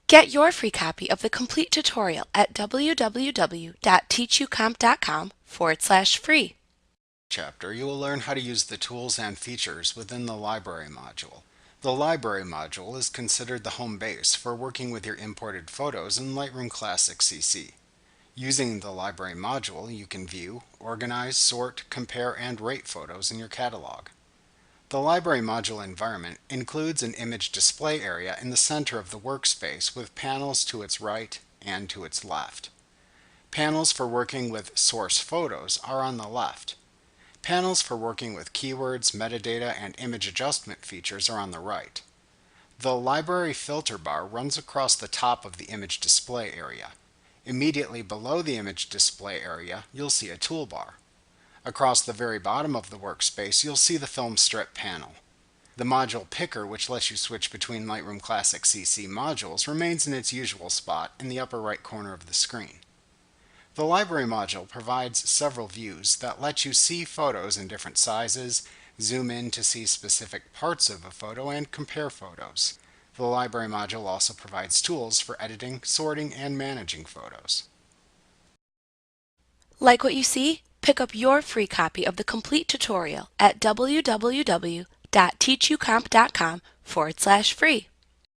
Get your free copy of the complete tutorial at www.teachucomp.com/free. Chapter, you will learn how to use the tools and features within the Library module. The Library module is considered the home base for working with your imported photos in Lightroom Classic CC. Using the Library module, you can view, organize, sort, compare, and rate photos in your catalog. The Library module environment includes an image display area in the center of the workspace with panels to its right and to its left. Panels for working with source photos are on the left. Panels for working with keywords, metadata, and image adjustment features are on the right. The Library filter bar runs across the top of the image display area. Immediately below the image display area, you'll see a toolbar. Across the very bottom of the workspace, you'll see the film strip panel. The module picker, which lets you switch between Lightroom Classic CC modules, remains in its usual spot in the upper right corner of the screen. The Library module provides several views that let you see photos in different sizes, zoom in to see specific parts of a photo, and compare photos. The Library module also provides tools for editing, sorting, and managing photos. Like what you see? Pick up your free copy of the complete tutorial at www.teachucomp.com/free.